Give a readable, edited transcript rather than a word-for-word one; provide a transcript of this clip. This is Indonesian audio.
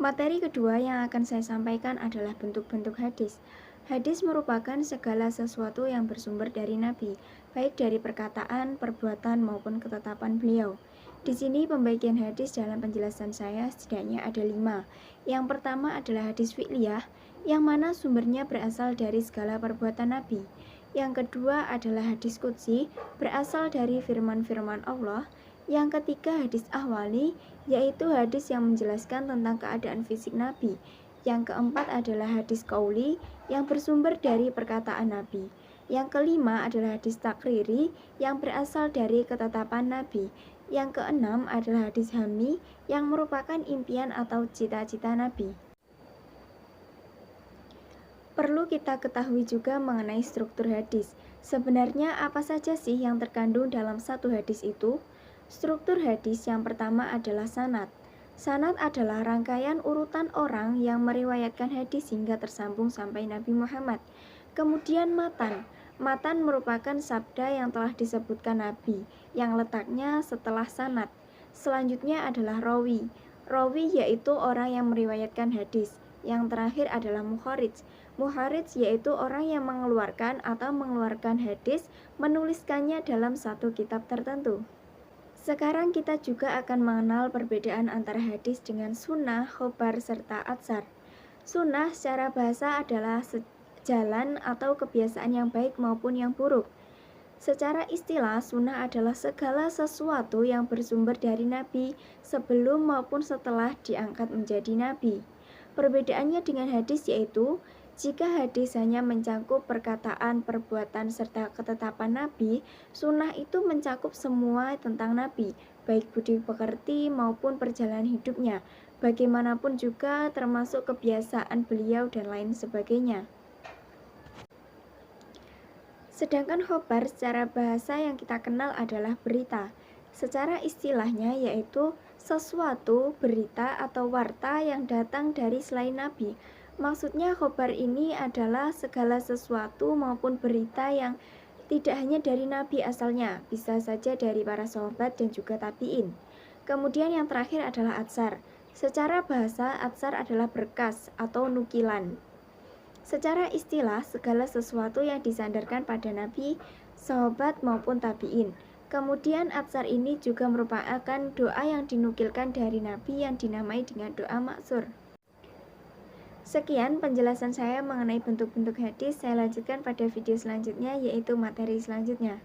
Materi kedua yang akan saya sampaikan adalah bentuk-bentuk hadis. Hadis merupakan segala sesuatu yang bersumber dari Nabi, baik dari perkataan, perbuatan, maupun ketetapan beliau. Di sini pembagian hadis dalam penjelasan saya setidaknya ada 5. Yang pertama adalah hadis fi'liyah, yang mana sumbernya berasal dari segala perbuatan Nabi. Yang kedua adalah hadis qudsi, berasal dari firman-firman Allah. Yang ketiga hadis ahwali, yaitu hadis yang menjelaskan tentang keadaan fisik Nabi. Yang keempat adalah hadis qauli, yang bersumber dari perkataan Nabi. Yang kelima adalah hadis takriri, yang berasal dari ketetapan Nabi. Yang keenam adalah hadis hami, yang merupakan impian atau cita-cita Nabi. Perlu kita ketahui juga mengenai struktur hadis. Sebenarnya apa saja sih yang terkandung dalam satu hadis itu? Struktur hadis yang pertama adalah sanad. Sanad adalah rangkaian urutan orang yang meriwayatkan hadis hingga tersambung sampai Nabi Muhammad. Kemudian matan. Matan merupakan sabda yang telah disebutkan Nabi, yang letaknya setelah sanad. Selanjutnya adalah rawi. Rawi yaitu orang yang meriwayatkan hadis. Yang terakhir adalah mukharij. Mukharij yaitu orang yang mengeluarkan atau mengeluarkan hadis, menuliskannya dalam satu kitab tertentu. Sekarang kita juga akan mengenal perbedaan antara hadis dengan sunnah, khobar, serta atsar. Sunnah secara bahasa adalah jalan atau kebiasaan yang baik maupun yang buruk. Secara istilah, sunnah adalah segala sesuatu yang bersumber dari Nabi sebelum maupun setelah diangkat menjadi Nabi. Perbedaannya dengan hadis yaitu, jika hadis hanya mencakup perkataan, perbuatan, serta ketetapan Nabi, sunnah itu mencakup semua tentang Nabi, baik budi pekerti maupun perjalanan hidupnya, bagaimanapun juga termasuk kebiasaan beliau dan lain sebagainya. Sedangkan khobar secara bahasa yang kita kenal adalah berita. Secara istilahnya yaitu sesuatu, berita, atau warta yang datang dari selain Nabi. Maksudnya khobar ini adalah segala sesuatu maupun berita yang tidak hanya dari Nabi asalnya, bisa saja dari para sahabat dan juga tabi'in. Kemudian yang terakhir adalah atsar. Secara bahasa, atsar adalah berkas atau nukilan. Secara istilah, segala sesuatu yang disandarkan pada Nabi, sahabat maupun tabi'in. Kemudian atsar ini juga merupakan doa yang dinukilkan dari Nabi yang dinamai dengan doa maksur. Sekian penjelasan saya mengenai bentuk-bentuk hadis. Saya lanjutkan pada video selanjutnya, yaitu materi selanjutnya.